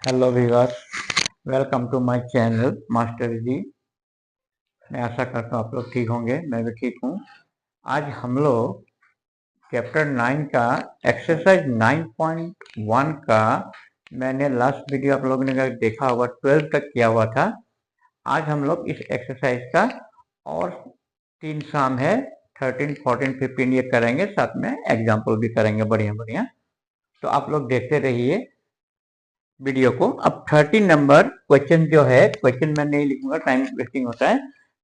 Hello viewers, welcome to my channel master ji. मैं आशा करता हूँ आप लोग ठीक होंगे, मैं भी ठीक हूँ। आज हम लोग चैप्टर 9 का एक्सरसाइज 9.1 का मैंने लास्ट वीडियो आप लोगों ने अगर देखा होगा 12 तक किया हुआ था। आज हम लोग इस एक्सरसाइज का और 3 शाम है 13, 14, 15 ये करेंगे, साथ में एग्जाम्पल भी करेंगे बढ़िया बढ़िया। तो आप लोग देखते रहिए वीडियो को। अब 13 नंबर क्वेश्चन जो है, क्वेश्चन मैं नहीं लिखूंगा, टाइम वेस्टिंग होता है।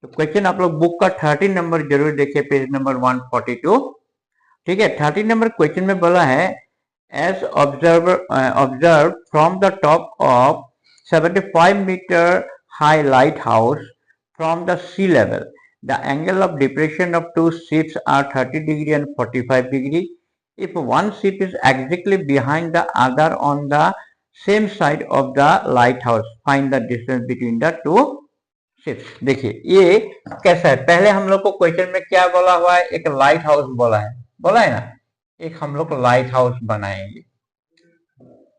तो क्वेश्चन आप लोग बुक का 13 नंबर जरूर देखिए, पेज नंबर 142। ठीक है, 13 नंबर क्वेश्चन में बोला है as observe from the top of 75 meter high lighthouse from the sea level the angle of depression of two ships are 30 degree and 45 degree. If one ship is exactly behind the other on the same side of the lighthouse, find the distance between the two ships। देखिए ये कैसा है, पहले हम लोग को question में क्या बोला हुआ है, एक लाइट हाउस बोला है ना। एक हम लोग लाइट हाउस बनाएंगे,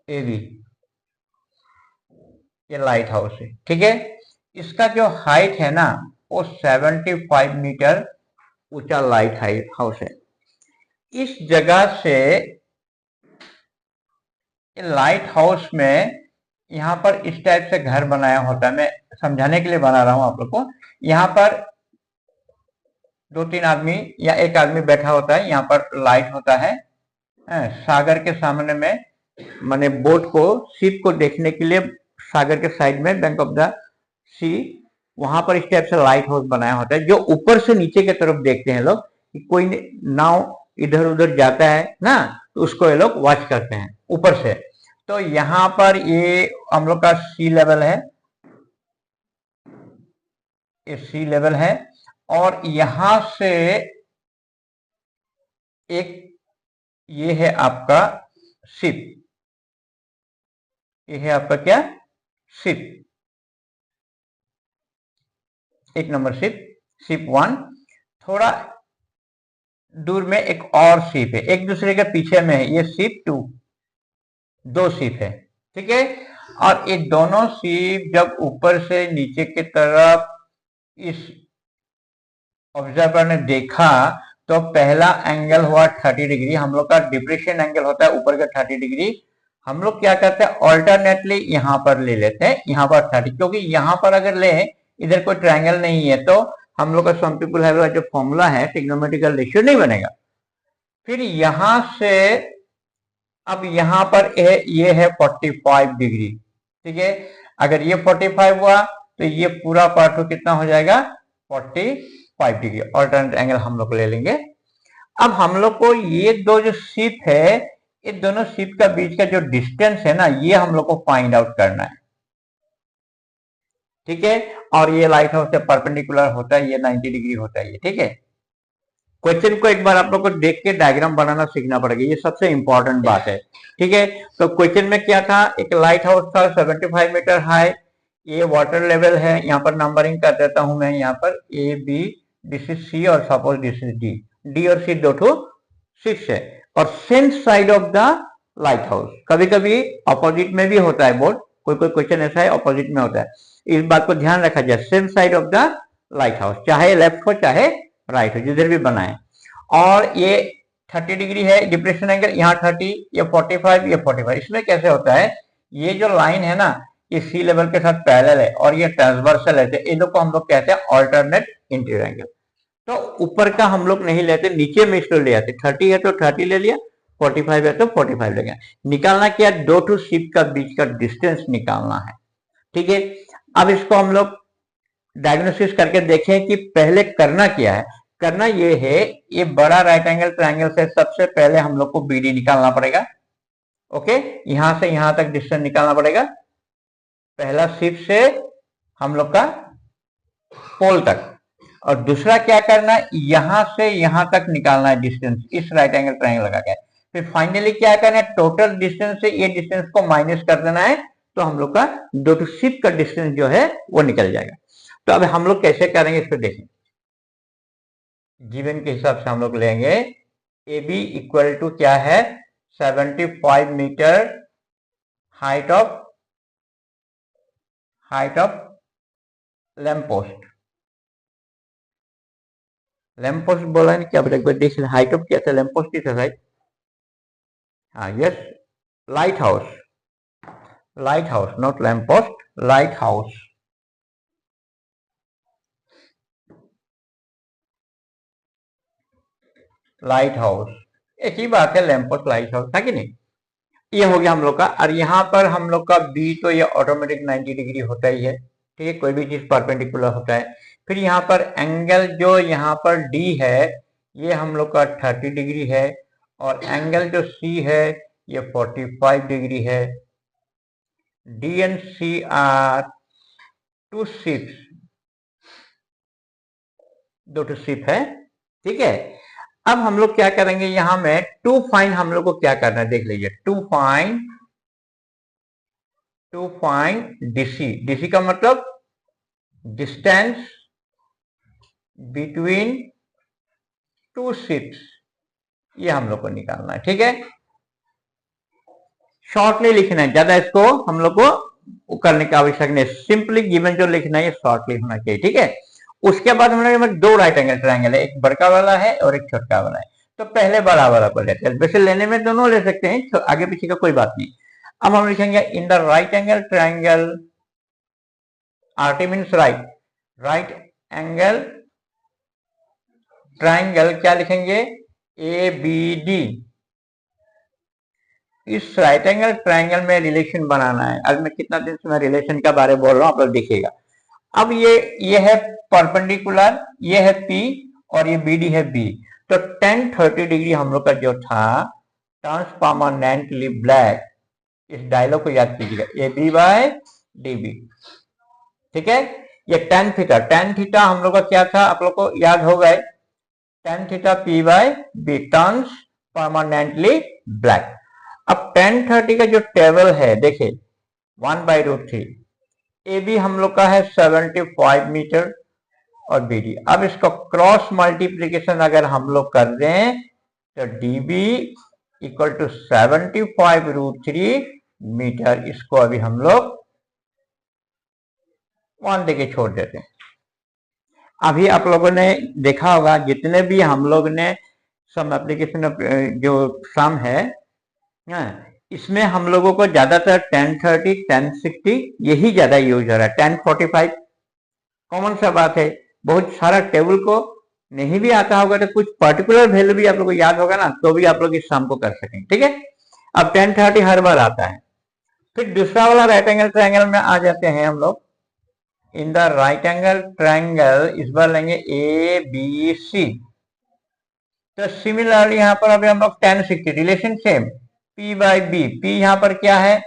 ये भी ये लाइट हाउस है। ठीक है, इसका जो हाइट है ना वो 75 मीटर ऊंचा लाइट हाउस है। इस जगह से लाइट हाउस में यहाँ पर इस टाइप से घर बनाया होता है, मैं समझाने के लिए बना रहा हूं आप लोग को। यहाँ पर 2-3 आदमी या एक आदमी बैठा होता है, यहाँ पर लाइट होता है। सागर के सामने में माने बोट को, शिप को देखने के लिए सागर के साइड में बैंक ऑफ द सी, वहां पर इस टाइप से लाइट हाउस बनाया होता है, जो ऊपर से नीचे की तरफ देखते हैं लोग कि कोई नाव इधर उधर जाता है ना, तो उसको ये लोग वॉच करते हैं ऊपर से। तो यहाँ पर ये हम लोग का सी लेवल है, ये सी लेवल है। और यहां से एक ये है आपका शिप, ये है आपका क्या, शिप, एक नंबर शिप, शिप 1। थोड़ा दूर में एक और शिप है, एक दूसरे के पीछे में है, ये शिप 2, 2 शिप है। ठीक है, और ये दोनों शिप जब ऊपर से नीचे की तरफ इस ऑब्जर्वर ने देखा तो पहला एंगल हुआ 30 डिग्री। हम लोग का डिप्रेशन एंगल होता है ऊपर का 30 डिग्री। हम लोग क्या करते हैं, ऑल्टरनेटली यहाँ पर ले लेते हैं, यहाँ पर 30, क्योंकि यहाँ पर अगर ले, इधर कोई ट्रायंगल नहीं है तो हम लोग का सम पीपल हैव जो फॉर्मूला है ट्रिग्नोमेट्रिकल रेशियो नहीं बनेगा। फिर यहां से अब यहाँ पर ये है 45 डिग्री। ठीक है, अगर ये 45 हुआ तो ये पूरा पार्ट कितना हो जाएगा, 45 डिग्री। ऑल्टरनेट एंगल हम लोग ले लेंगे। अब हम लोग को ये दो जो शिप है, ये दोनों शिप का बीच का जो डिस्टेंस है ना, ये हम लोग को फाइंड आउट करना है। ठीक है, और ये लाइट हाउस से परपेंडिकुलर होता है, ये 90 डिग्री होता है ये। ठीक है, क्वेश्चन को एक बार आप लोग को देख के डायग्राम बनाना सीखना पड़ेगा, ये सबसे इंपॉर्टेंट बात है। ठीक है, तो क्वेश्चन में क्या था, एक लाइट हाउस था 75 मीटर हाई, ये वाटर लेवल है। यहाँ पर नंबरिंग कर देता हूं मैं, यहाँ पर A B, this is C और suppose this is D. D और सी दो ठो शिप्स है, और same side of the lighthouse. कभी कभी अपोजिट में भी होता है बोर्ड, कोई कोई क्वेश्चन ऐसा है अपोजिट में होता है, इस बात को ध्यान रखा जाए। Same side of the light house, चाहे लेफ्ट हो चाहे राइट हो, जिधर भी बनाए। और ये 30 डिग्री है डिप्रेशन एंगल, यहाँ 30, ये 45, ये 45। इसमें कैसे होता है, ये जो लाइन है ना, ये सी लेवल के साथ पैरेलल है और ये ट्रांसवर्सल है, ये दो को हम लोग कहते हैं ऑल्टरनेट इंटीरियर एंगल। तो ऊपर का हम लोग नहीं लेते, नीचे में इसको ले आते। 30 है तो 30 ले लिया, 45 है तो 45 ले गया। निकालना क्या, दो टू शिप का बीच का डिस्टेंस निकालना है। ठीक है, अब इसको हम लोग डायग्नोसिस करके देखें कि पहले करना क्या है। करना ये है, ये बड़ा राइट एंगल ट्रायंगल से सबसे पहले हम लोग को बीडी निकालना पड़ेगा। ओके, यहां से यहां तक डिस्टेंस निकालना पड़ेगा, पहला शिप से हम लोग का पोल तक। और दूसरा क्या करना है, यहां से यहां तक निकालना है डिस्टेंस, इस राइट एंगल ट्रायंगल लगा के। फिर फाइनली क्या करना है, टोटल डिस्टेंस से ये डिस्टेंस को माइनस कर देना है, तो हम लोग का दो टू शिप का डिस्टेंस जो है वो निकल जाएगा। तो अब हम लोग कैसे करेंगे इसको देखें। गिवन के हिसाब से हम लोग लेंगे, ए बी इक्वल टू क्या है, 75 meter height of height of lamp post. Lamp post बोला है क्या बेटा, देख हाइट ऑफ क्या था, लैम्प पोस्ट ही था राइट। हाँ yes, light house, light house not lamp post, light house. Light house एक ही बात है, लैम्प पोस्ट लाइट हाउस था कि नहीं। ये हो गया हम लोग का। और यहाँ पर हम लोग का बी तो ये ऑटोमेटिक 90 डिग्री होता ही है, ठीक है, कोई भी चीज परपेंडिकुलर होता है। फिर यहाँ पर एंगल जो यहाँ पर डी है ये हम लोग का 30 डिग्री है, और एंगल जो सी है ये 45 डिग्री है। D and C are two ships, दो टू शिप है, ठीक है। अब हम लोग क्या करेंगे, यहां में टू फाइंड हम लोग को क्या करना है देख लीजिए। टू फाइंड डीसी, डीसी का मतलब डिस्टेंस बिटवीन टू शिप्स, ये हम लोग को निकालना है, ठीक है। शॉर्टली लिखना है, ज्यादा इसको हम लोग को करने की आवश्यक नहीं, सिंपली गिवन जो लिखना है ये शॉर्टली होना चाहिए, ठीक है। उसके बाद हम लोग दो राइट एंगल ट्रायंगल है, एक बड़का वाला है और एक छोटा वाला है। तो पहले बड़ा वाला को लेते हैं, वैसे लेने में दोनों ले सकते हैं, तो आगे पीछे का कोई बात नहीं। अब हम लिखेंगे इन the right angle triangle, RT means right, right angle triangle क्या लिखेंगे, ए बी डी। इस राइट एंगल ट्रायंगल में रिलेशन बनाना है। अब मैं कितना दिन से मैं रिलेशन का बारे में बोल रहा हूं, आप लोग देखिएगा। अब ये है परपेंडिकुलर, ये है P और ये BD है B। तो 10-30 डिग्री हम लोग का जो था ट्रांसपर्मानेंटली ब्लैक, इस डायलॉग को याद कीजिएगा, AB बाय DB, ठीक है। ये tan थीटा, tan थीटा हम लोग का क्या था आप लोग को याद हो गए, tan theta P by B, ट्रांसपर्मानेंटली ब्लैक। अब 10-30 का जो टेबल है देखिए 1/√3, ए बी हम लोग का है 75 मीटर और बी डी। अब इसका क्रॉस मल्टीप्लीकेशन अगर हम लोग कर दें तो D B equal to 75√3 meter. इसको अभी हम लोग 1 देके छोड़ देते हैं। अभी आप लोगों ने देखा होगा जितने भी हम लोग ने सम एप्लीकेशन जो सम है, इसमें हम लोगों को ज्यादातर 1030, 1060 यही ज्यादा यूज हो रहा है। 1045 कॉमन सा बात है, बहुत सारा टेबल को नहीं भी आता होगा तो कुछ पर्टिकुलर वैल्यू भी आप लोग को याद होगा ना, तो भी आप लोग इस सम को कर सकेंगे, ठीक है। अब 1030 हर बार आता है। फिर दूसरा वाला राइट एंगल ट्रायंगल में आ जाते हैं हम लोग। इन द राइट एंगल ट्रायंगल इस बार लेंगे ए बी सी। तो सिमिलरली यहां पर अभी हम लोग 1060, relation same, P by B. P यहां पर क्या है,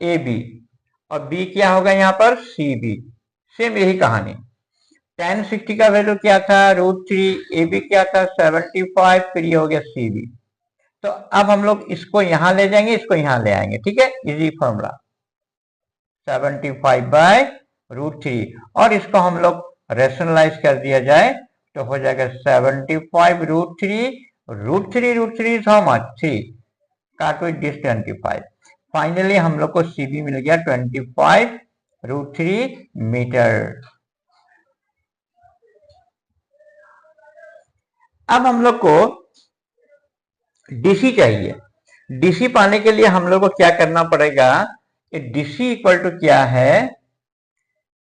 ए बी, और B क्या होगा यहां पर सी बी। सेम यही कहानी। 1060 का वैल्यू क्या था √3, ए बी क्या था 75, फिर ये हो गया सी बी। तो अब हम लोग इसको यहां ले जाएंगे, इसको यहां ले आएंगे, ठीक है, इजी फॉर्मूला 75/√3, और इसको हम लोग रेशनलाइज कर दिया जाए तो हो जाएगा 75√3, √3 इज हाउ मच 3, काट विद दिस 25। फाइनली हम लोग को सीबी मिल गया 25√3 मीटर। अब हम लोग को डीसी चाहिए। डीसी पाने के लिए हम लोग को क्या करना पड़ेगा, डीसी इक्वल टू क्या है,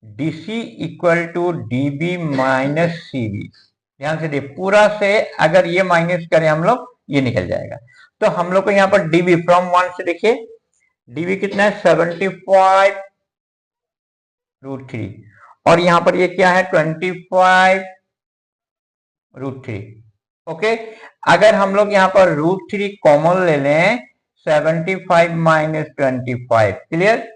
DC equal to DB minus CB. ध्यान से देखिए, पूरा से अगर ये माइनस करें हम लोग ये निकल जाएगा। तो हम लोग को यहाँ पर डीबी फ्रॉम 1 से देखिए, डीबी कितना है 75√3, और यहां पर ये क्या है 25√3। ओके, अगर हम लोग यहाँ पर √3 कॉमन ले लें, 75 माइनस 25, क्लियर।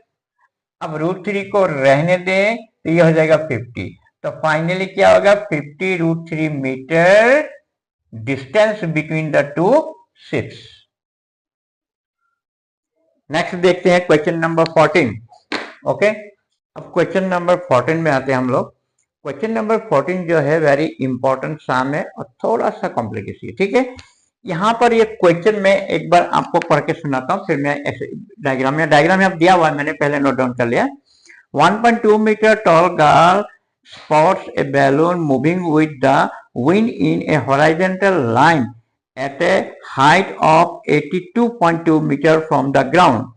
अब √3 को रहने दें तो ये हो जाएगा 50। तो फाइनली क्या होगा 50√3 meter distance between the two ships. Next देखते हैं क्वेश्चन नंबर 14। ओके, अब क्वेश्चन नंबर 14 में आते हैं हम लोग। क्वेश्चन नंबर 14 जो है वेरी इंपॉर्टेंट सम है और थोड़ा सा कॉम्प्लिकेशन है, ठीक है। यहाँ पर ये क्वेश्चन में एक बार आपको पढ़ के सुनाता हूँ, फिर मैं डायग्राम में आप दिया हुआ है, मैंने पहले नोट डाउन कर लिया। 1.2 meter tall girl spots a balloon moving with the wind in a horizontal line at a height of 82.2 meter from the ground.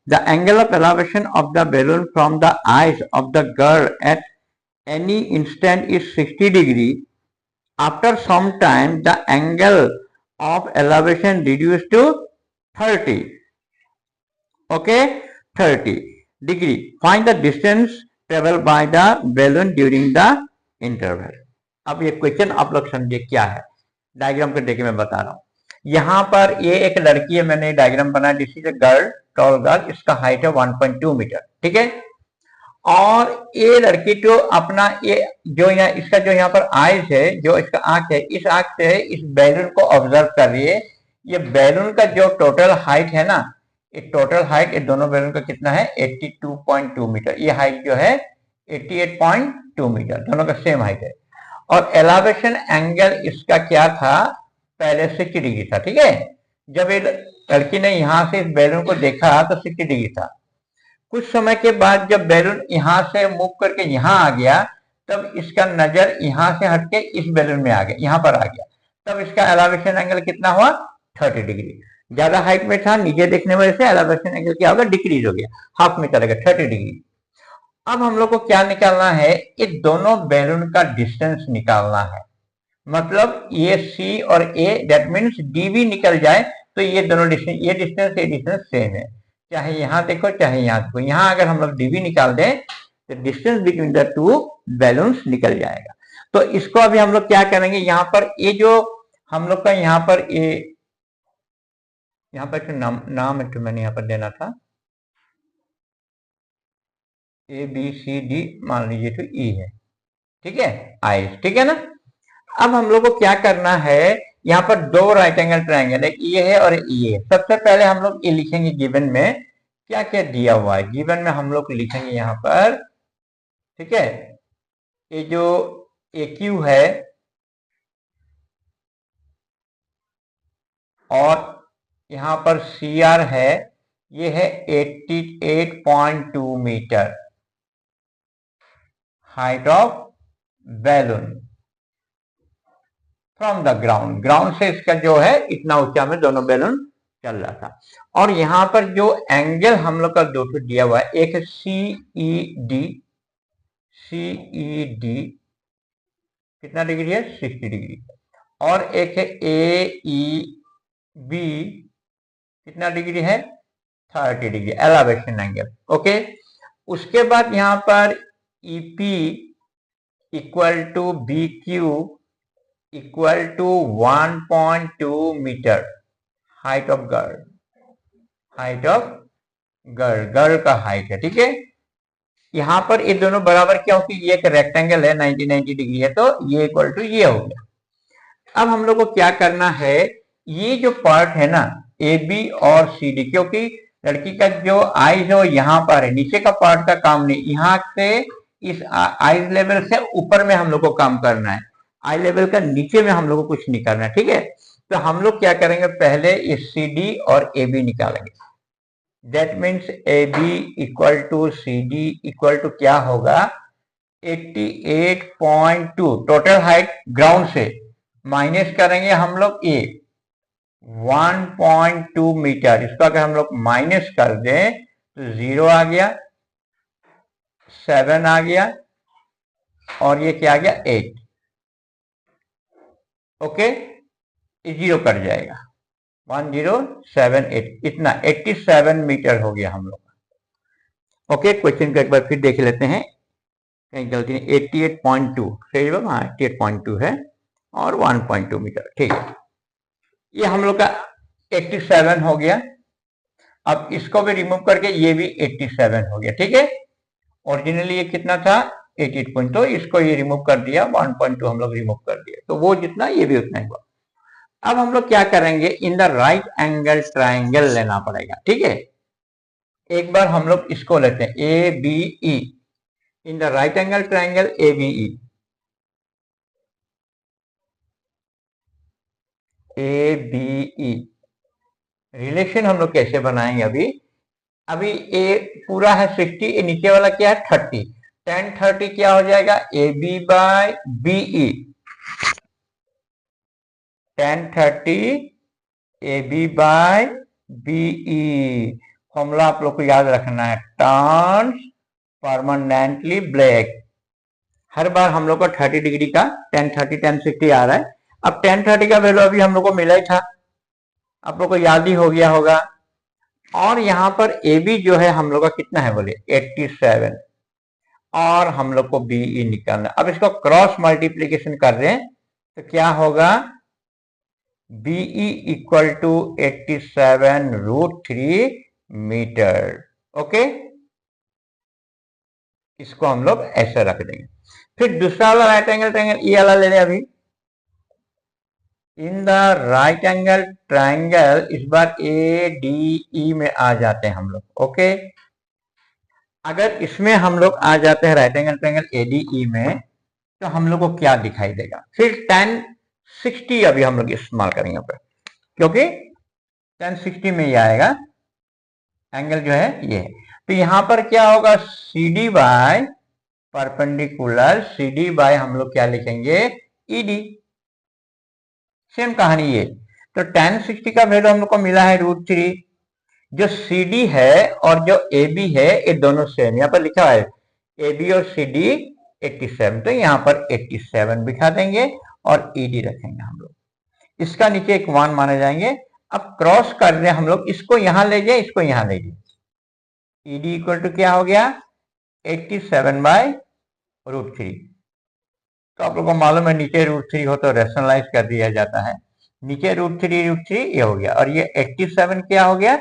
The angle of elevation of the balloon from the eyes of the girl at any instant is 60 degree. After some time, the angle of elevation reduced to 30. Okay, 30 degree. Find the distance traveled by the balloon during the interval. अब ये question आप लोग समझे क्या है, diagram को देखिए मैं बता रहा हूँ। यहाँ पर ये एक लड़की है, मैंने डायग्राम बनाया, this is a girl, tall girl, इसका हाइट है 1.2 मीटर, ठीक है। और ये लड़की तो अपना ये जो यहाँ इसका जो यहाँ पर आइज है, जो इसका आंख है, इस आंख से इस बैलून को ऑब्जर्व कर रही है। ये बैलून का जो टोटल हाइट है ना, ये टोटल हाइट ये दोनों बैलून का कितना है 82.2 मीटर। ये हाइट जो है 88.2 मीटर, दोनों का सेम हाइट है। और एलिवेशन एंगल इसका क्या था, पहले 60 डिग्री था, ठीक है। जब ये लड़की ने यहाँ से इस बैलून को देखा तो 60 डिग्री था। कुछ समय के बाद जब बैलून यहाँ से मूव करके यहाँ आ गया, तब इसका नजर यहाँ से हटके इस बैलून में आ गया, यहाँ पर आ गया, तब इसका एलिवेशन एंगल कितना हुआ 30 डिग्री। ज्यादा हाइट में था, नीचे देखने वजह से एलिवेशन एंगल क्या होगा, डिक्रीज हो गया, हाफ में चला गया, 30 डिग्री। अब हम लोग को क्या निकालना है, ये दोनों बैलून का डिस्टेंस निकालना है। मतलब ये सी और ए, दैट मीन्स डी भी निकल जाए तो ये दोनों डिस्टेंस, ये डिस्टेंस सेम है, चाहे यहां देखो चाहे यहां देखो। यहां अगर हम लोग डीवी निकाल दें तो distance between the to balloons निकल जाएगा। तो इसको अभी हम लोग क्या करेंगे, यहाँ पर ये जो हम लोग का यहाँ पर ये यहाँ पर नाम है तो मैंने यहाँ पर देना था ए बी सी डी, मान लीजिए तो ई है, ठीक है, आई, ठीक है ना। अब हम लोग को क्या करना है, यहाँ पर दो राइट एंगल ट्रायंगल, एक ये है और ये है। सबसे पहले हम लोग ये लिखेंगे गिवन में क्या क्या दिया हुआ है। गिवन में हम लोग लिखेंगे यहाँ पर, ठीक है, ये जो ए क्यू है और यहाँ पर सी आर है, ये है 88.2 meter height of balloon from the ground. Ground से इसका जो है इतना ऊंचा में दोनों बैलून चल रहा था। और यहाँ पर जो एंगल हम लोग का दो तो दिया हुआ है, एक है सीई डी कितना डिग्री है 60 डिग्री, और एक है ए ई बी कितना डिग्री है 30 डिग्री एलिवेशन एंगल, ओके। उसके बाद यहाँ पर EP equal to B Q equal to 1.2 meter height of girl, girl का हाइट है, ठीक है। यहाँ पर ये दोनों बराबर क्या होगी, ये एक रेक्टेंगल है 90 डिग्री है, तो ये इक्वल टू ये हो गया। अब हम लोग को क्या करना है, ये जो पार्ट है ना ए बी और सी डी, क्योंकि लड़की का जो आईज है यहाँ पर है, नीचे का पार्ट का काम नहीं, यहाँ से इस आईज लेवल से ऊपर में हम लोग को काम करना है, आई लेवल का नीचे में हम लोग को कुछ नहीं करना है, ठीक है। तो हम लोग क्या करेंगे, पहले इस सी डी और ए बी निकालेंगे। That means A B equal to C D equal to क्या होगा 88.2 टोटल हाइट ग्राउंड से माइनस करेंगे हम लोग ए 1.2 मीटर, इसको अगर हम लोग माइनस कर दें तो 0 आ गया, 7 आ गया और ये क्या आ गया 8, ओके, 0 कट जाएगा 1078, इतना 87 मीटर हो गया हम लोग का। ओके, क्वेश्चन को एक बार फिर देख लेते हैं, कहीं गलती नहीं, 88.2 सही बाबा, हाँ 88.2 है और 1.2 मीटर, ठीक है। ये हम लोग का 87 हो गया। अब इसको भी रिमूव करके ये भी 87 हो गया, ठीक है। ओरिजिनली ये कितना था 88 पॉइंट, तो इसको ये रिमूव कर दिया, 1.2 हम लोग रिमूव कर दिया, तो वो जितना ये भी उतना ही हुआ। अब हम लोग क्या करेंगे, इन द राइट एंगल ट्राइंगल लेना पड़ेगा, ठीक है। एक बार हम लोग इसको लेते हैं A B E, in the right angle triangle A B E, A B E relation हम लोग कैसे बनाएंगे अभी, अभी ए पूरा है 60, ये नीचे वाला क्या है 30, tan 30 क्या हो जाएगा A B by BE, tan 30 A B by BE. Formula आप लोग को याद रखना है, टर्न्स परमानेंटली ब्लैक। हर बार हम लोग को 30 डिग्री का tan 30 tan 60 आ रहा है। अब tan 30 का वैल्यू अभी हम लोग को मिला ही था, आप लोग को याद ही हो गया होगा। और यहाँ पर ए बी जो है हम लोग का कितना है बोले 87, और हम लोग को बीई निकालना। अब इसको क्रॉस मल्टीप्लीकेशन कर रहे हैं तो क्या होगा, BE equal to 87√3 meter. Okay, इसको हम लोग ऐसे रख देंगे। फिर दूसरा वाला राइट एंगल ट्रायंगल ये वाला ले लें। अभी इन द राइट एंगल ट्रायंगल इस बार ए डी ई में आ जाते हैं हम लोग। ओके, अगर इसमें हम लोग आ जाते हैं right angle triangle A D E में, तो हम लोग को क्या दिखाई देगा। फिर tan 60 अभी हम लोग इस्तेमाल करेंगे ऊपर, क्योंकि tan 60 में ही आएगा एंगल जो है ये है। तो यहां पर क्या होगा C D by perpendicular, C D by हम लोग क्या लिखेंगे ई डी। सेम कहानी ये, तो tan 60 का वैल्यू हम लोग को मिला है √3। जो सी डी है और जो ए बी है ये दोनों सेम, यहाँ पर लिखा है ए बी और सी डी 87, तो यहाँ पर 87 बिठा देंगे और ईडी रखेंगे हम लोग। इसका नीचे एक 1 माने जाएंगे। अब क्रॉस कर रहे हैं हम लोग, इसको यहां ले जाए, इसको यहां ले जाए, ईडी इक्वल टू क्या हो गया 87/√3। तो आप लोग को मालूम है नीचे √3 हो तो रेशनलाइज कर दिया जाता है, नीचे √3 ये हो गया, और ये 87 क्या हो गया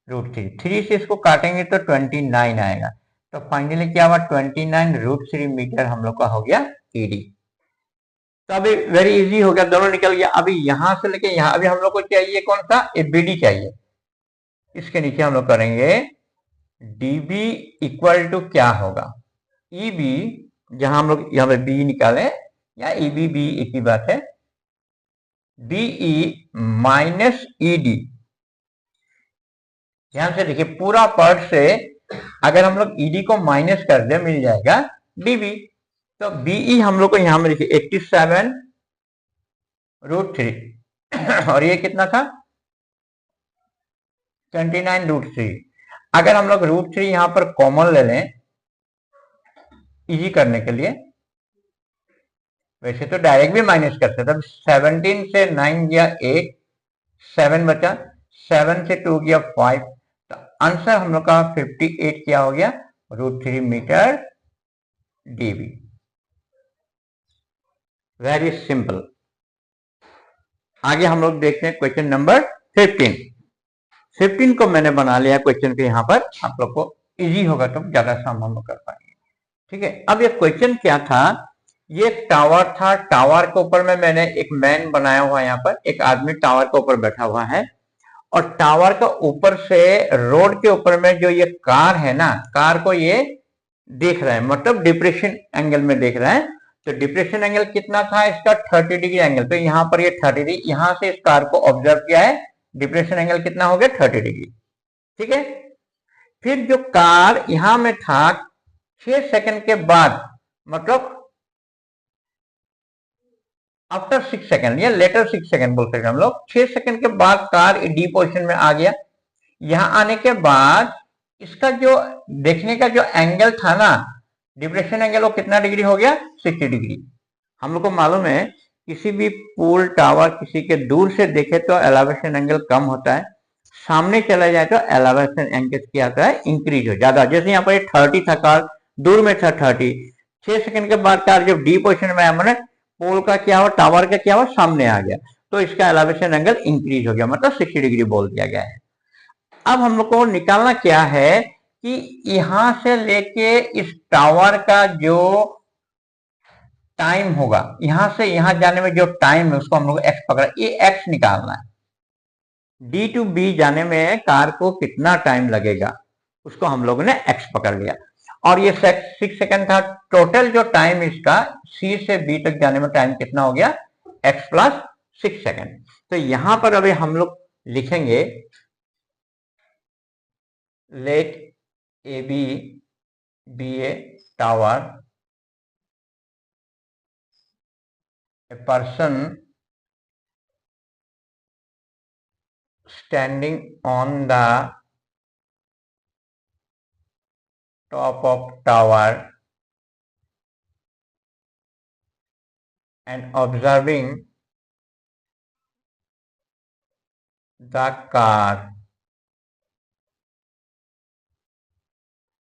√3। 3 से इसको काटेंगे तो 29 आएगा, तो फाइनली क्या हुआ 29√3 मीटर हम लोग का हो गया ईडी। तो अभी वेरी इजी हो गया, दोनों निकल गया। अभी यहां से लेके यहां, अभी हम लोग को चाहिए कौन सा बीडी चाहिए। इसके नीचे हम लोग करेंगे डीबी इक्वल टू क्या होगा ईबी, जहां हम लोग यहां पे बी निकाले या ईबी बी एक ही बात है, बीई माइनस ईडी। ध्यान से देखिए पूरा पार्ट से अगर हम लोग ईडी को माइनस कर दे मिल जाएगा डीबी। तो बीई हम लोग को यहां में देखिए 87√3 और ये कितना था 29√3। अगर हम लोग √3 यहां पर कॉमन ले लें इजी करने के लिए, वैसे तो डायरेक्ट भी माइनस कर सकते, 17 से 9 गया 8, 7 बचा, 7 से 2 गया 5, तो आंसर हम लोग का 58 क्या हो गया √3 मीटर डीबी। Very simple. आगे हम लोग देखते हैं क्वेश्चन नंबर 15। 15 को मैंने बना लिया क्वेश्चन के यहाँ पर, आप लोग को इजी होगा तो ज्यादा सम हम लोग कर पाएंगे। ठीक है, अब ये क्वेश्चन क्या था, ये एक टावर था, टावर के ऊपर में मैंने एक मैन बनाया हुआ है, यहाँ पर एक आदमी टावर के ऊपर बैठा हुआ है, और टावर का ऊपर से रोड के ऊपर में जो ये कार है ना, कार को ये देख रहा है, मतलब डिप्रेशन एंगल में देख रहा है। तो डिप्रेशन एंगल कितना था इसका 30 डिग्री एंगल, तो यहाँ पर ये 30 डिग्री, यहां से इस कार को ऑब्जर्व किया है, डिप्रेशन एंगल कितना हो गया 30 डिग्री। ठीक है, फिर जो कार यहां में था 6 सेकंड के बाद, मतलब आफ्टर 6 सेकंड या लेटर 6 सेकंड बोल सकते हम लोग, 6 सेकंड के बाद कार डी पोजिशन में आ गया। यहां आने के बाद इसका जो देखने का जो एंगल था ना डिप्रेशन एंगल, वो कितना डिग्री हो गया 60 डिग्री। हम लोग को मालूम है किसी भी पुल टावर किसी के दूर से देखे तो एलिवेशन एंगल कम होता है, सामने चला जाए तो एलिवेशन एंगल क्या आता है इंक्रीज हो ज्यादा। जैसे यहाँ पर 30 था, कार दूर में था 30, 6 सेकंड के बाद कार जब डी पोजिशन में आया, मैंने पोल का क्या हुआ टावर का क्या हुआ सामने आ गया, तो इसका एलिवेशन एंगल इंक्रीज हो गया, मतलब 60 डिग्री बोल दिया गया है। अब हम लोग को निकालना क्या है कि यहां से लेके इस टावर का जो टाइम होगा, यहां से यहां जाने में जो टाइम है उसको हम लोग एक्स पकड़ा, ये एक्स निकालना है। डी टू बी जाने में कार को कितना टाइम लगेगा उसको हम लोगों ने एक्स पकड़ लिया, और ये 6 सेकंड था। टोटल जो टाइम इसका सी से बी तक जाने में टाइम कितना हो गया एक्स प्लस 6 सेकंड। तो यहां पर अभी हम लोग लिखेंगे let AB be a tower, a person standing on the top of tower and observing the car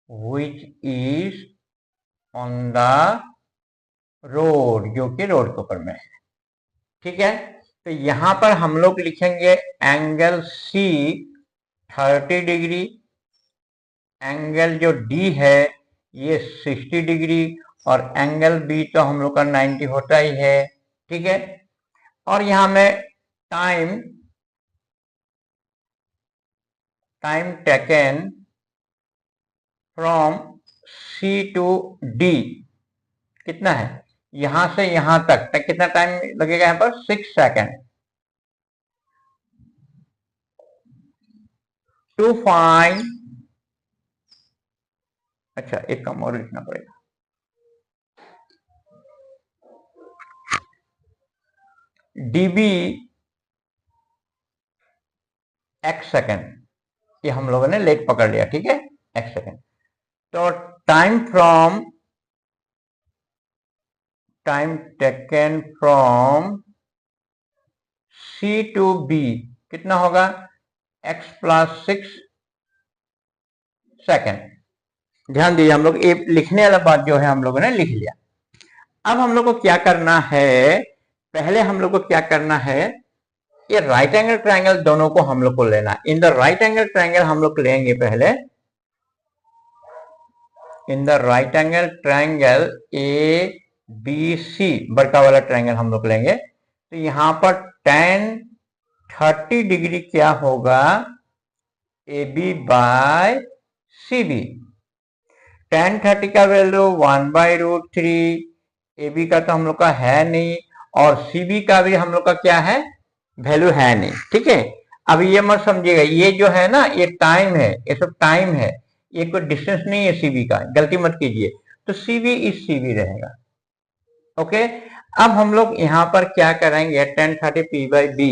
which is on the road, जो कि रोड के ऊपर में है। ठीक है, तो यहां पर हम लोग लिखेंगे एंगल C 30 डिग्री, एंगल जो D है ये 60 डिग्री, और एंगल B तो हम लोग का 90 होता ही है। ठीक है, और यहां में time taken from C to D कितना है, यहां से यहां तक कितना टाइम लगेगा, यहां पर 6 सेकेंड। टू फाइंड, अच्छा एक कम और लिखना पड़ेगा, dB x सेकेंड, ये हम लोगों ने लेट पकड़ लिया। ठीक है, x सेकेंड। तो time taken from C to B कितना होगा, x प्लस 6 सेकेंड। ध्यान दीजिए, हम लोग ये लिखने वाला बात जो है हम लोगों ने लिख लिया। अब हम लोग को क्या करना है, पहले हम लोग को क्या करना है, ये राइट एंगल ट्रायंगल दोनों को हम लोग को लेना। इन द राइट एंगल ट्रायंगल हम लोग लेंगे पहले, इन the right angle triangle ABC बड़का वाला ट्रायंगल हम लोग लेंगे। तो यहां पर tan 30 डिग्री क्या होगा, AB बाय CB। tan 30 का वैल्यू 1/√3, AB का तो हम लोग का है नहीं, और CB का भी हम लोग का क्या है, वैल्यू है नहीं। ठीक है, अब ये मत समझिएगा, ये जो है ना ये टाइम है, ये सब टाइम है, ये कोई डिस्टेंस नहीं है CB का, गलती मत कीजिए। तो CB इस CB रहेगा। ओके, अब हम लोग यहां पर क्या करेंगे, tan 30 P/B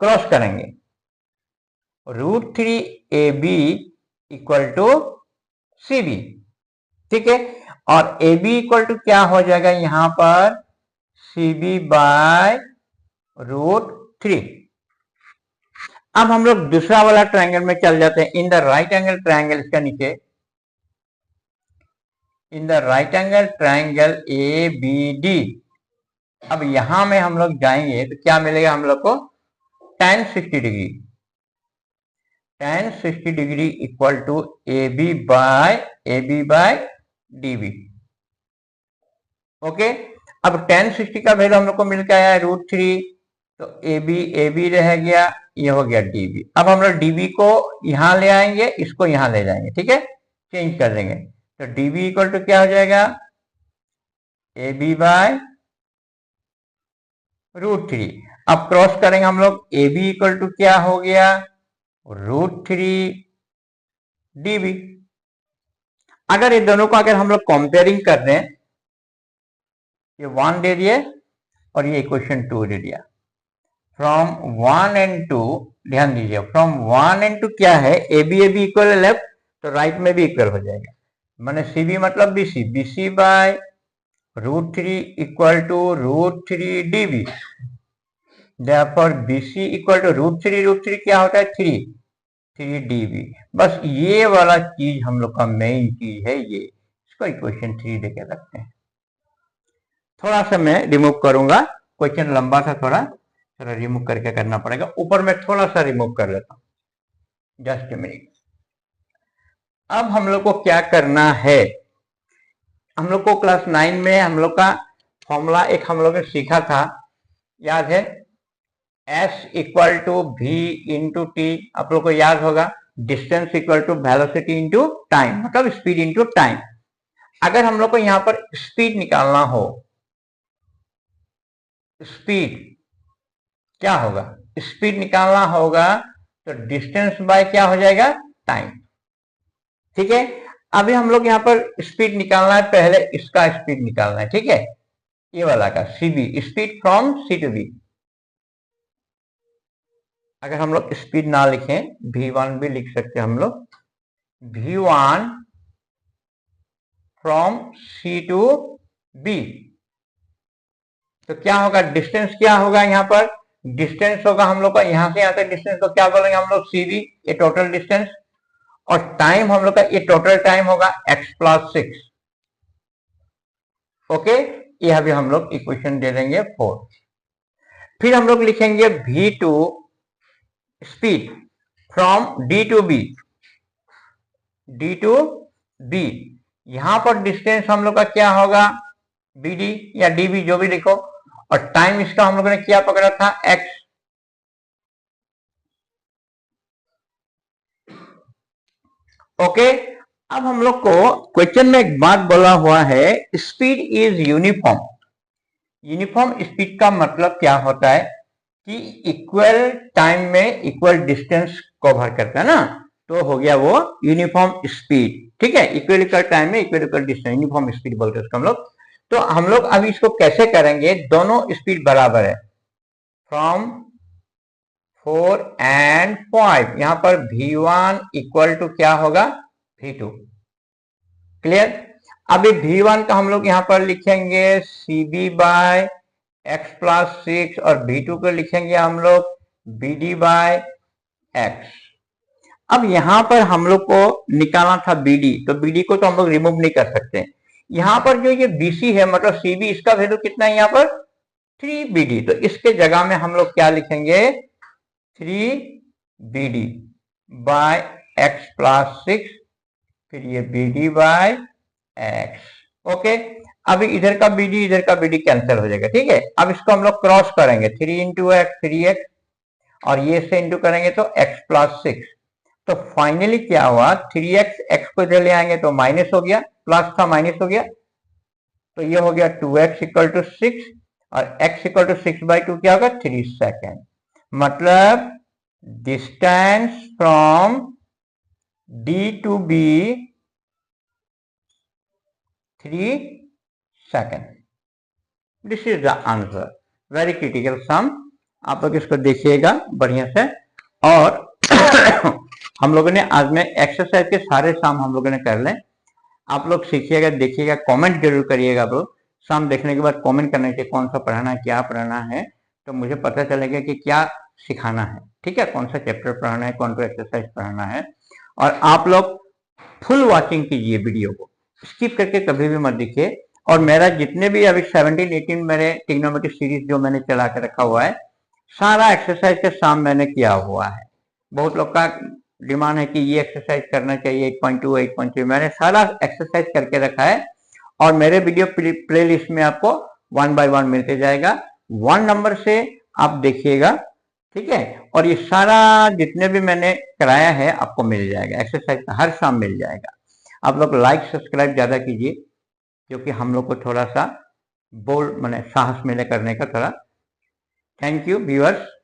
क्रॉस करेंगे, √3 AB इक्वल टू CB। ठीक है, और AB इक्वल टू क्या हो जाएगा यहां पर, CB बाय √3। अब हम लोग दूसरा वाला ट्रायंगल में चल जाते हैं, इन द राइट एंगल ट्रायंगल, इसका नीचे इन the right angle triangle ABD। अब यहां में हम लोग जाएंगे तो क्या मिलेगा हम लोग को, tan 60 degree, tan 60 degree equal to AB by DB। Okay, अब tan 60 का वैल्यू हम लोग को मिल के आया है √3, तो AB रह गया, ये हो गया DB। अब हम लोग DB को यहां ले आएंगे, इसको यहां ले जाएंगे। ठीक है, चेंज कर देंगे, तो DB इक्वल टू क्या हो जाएगा, AB बाय √3। अब क्रॉस करेंगे हम लोग, AB इक्वल टू क्या हो गया, √3 DB। अगर ये दोनों को अगर हम लोग कंपेयरिंग कर रहे हैं, ये 1 दे दिए और ये इक्वेशन 2 दे दिया, फ्रॉम 1 एंड 2, ध्यान दीजिए फ्रॉम 1 एंड 2 क्या है, AB इक्वल है लेफ्ट, तो राइट में भी इक्वल हो जाएगा, माने CB मतलब BC by √3 equal to √3 DB। Therefore BC equal to √3 क्या होता है, 3 DB। बस ये वाला चीज हम लोग का मेन चीज है, ये इसको इक्वेशन 3 देके रखते हैं। थोड़ा सा मैं रिमूव करूंगा, क्वेश्चन लंबा था, थोड़ा रिमूव करके करना पड़ेगा, ऊपर में थोड़ा सा रिमूव कर लेता हूं, जस्ट ए मिनट। अब हम लोग को क्या करना है, हम लोग को क्लास 9 में हम लोग का फॉर्मूला एक हम लोग ने सीखा था, याद है, S equal to V into T, आप लोग को याद होगा, distance equal to velocity into time, मतलब स्पीड इंटू टाइम। अगर हम लोग को यहां पर स्पीड निकालना हो, स्पीड क्या होगा, स्पीड निकालना होगा तो डिस्टेंस बाय क्या हो जाएगा, टाइम। ठीक है, अभी हम लोग यहाँ पर स्पीड निकालना है, पहले इसका स्पीड निकालना है। ठीक है, ये वाला का CB, speed from C to B. अगर हम लोग स्पीड ना लिखें, v1 भी लिख सकते हैं हम लोग, v1 from C to B. तो क्या होगा, डिस्टेंस क्या होगा, यहाँ पर डिस्टेंस होगा हम लोग का यहां से यहां तक डिस्टेंस को क्या बोलेंगे हम लोग, सीबी, ये टोटल डिस्टेंस। और टाइम हम लोग का ये टोटल टाइम होगा x+6। ओके, ये अभी हम लोग इक्वेशन दे देंगे 4। फिर हम लोग लिखेंगे v2 speed from d to b। यहां पर डिस्टेंस हम लोग का क्या होगा, bd या db जो भी लिखो, और टाइम इसका हम लोगों ने क्या पकड़ा था, x। ओके, अब हम लोग को क्वेश्चन में एक बात बोला हुआ है, speed is uniform. Uniform speed का मतलब क्या होता है कि इक्वल टाइम में इक्वल डिस्टेंस कवर करता है ना, तो हो गया वो यूनिफॉर्म स्पीड। ठीक है, इक्वल टाइम में इक्वल डिस्टेंस, यूनिफॉर्म स्पीड बोलते हैं उसको हम लोग। तो हम लोग अभी इसको कैसे करेंगे, दोनों स्पीड बराबर है, फ्रॉम 4 and 5, यहां पर v1 इक्वल टू क्या होगा, v2। क्लियर। अभी v1 का हम लोग यहां पर लिखेंगे cb बाय x+6, और v2 को लिखेंगे हम लोग bd बाय x। अब यहां पर हम लोग को निकालना था bd, तो bd को तो हम लोग रिमूव नहीं कर सकते। यहां पर जो ये bc है, मतलब cb, इसका वैल्यू कितना है यहाँ पर 3bd, तो इसके जगह में हम लोग क्या लिखेंगे, 3bd बाय x+6, फिर ये bd बाय x। ओके, अभी इधर का bd इधर का bd कैंसिल हो जाएगा। ठीक है, अब इसको हम लोग क्रॉस करेंगे, 3 इंटू एक्स 3x, और ये से इंटू करेंगे तो x+6। तो फाइनली क्या हुआ, 3x, x को इधर ले आएंगे तो माइनस हो गया, प्लस था माइनस हो गया, तो ये हो गया 2x इक्वल टू 6, और x इक्वल टू 6/2 क्या होगा, 3 सेकेंड। मतलब distance from D to B 3 second. This is the answer, very critical sum. आप लोग इसको देखिएगा बढ़िया से। और हम लोगों ने आज में एक्सरसाइज के सारे सम हम लोगों ने कर ले। आप लोग सीखिएगा, देखिएगा, कमेंट जरूर करिएगा। आप लोग सम देखने के बाद कमेंट करना चाहिए, कौन सा पढ़ाना है, क्या पढ़ाना है, तो मुझे पता चलेगा कि क्या सिखाना है। ठीक है, कौन सा चैप्टर पढ़ाना है, कौन सा एक्सरसाइज पढ़ाना है। और आप लोग फुल वॉचिंग कीजिए वीडियो को, स्किप करके कभी भी मत देखिए। और मेरा जितने भी अभी 17-18 मेरे ट्रिग्नोमेट्री सीरीज जो मैंने चला के रखा हुआ है, सारा एक्सरसाइज के साम मैंने किया हुआ है। बहुत लोग का डिमांड है कि ये एक्सरसाइज करना चाहिए, 8.2 8.3, मैंने सारा एक्सरसाइज करके रखा है। और मेरे वीडियो प्ले लिस्ट में आपको 1 by 1 मिलते जाएगा, 1 नंबर से आप देखिएगा। ठीक है, और ये सारा जितने भी मैंने कराया है आपको मिल जाएगा, एक्सरसाइज हर शाम मिल जाएगा। आप लोग लाइक सब्सक्राइब ज्यादा कीजिए, क्योंकि हम लोग को थोड़ा सा बोल्ड माने साहस मिले करने का थोड़ा। Thank you viewers.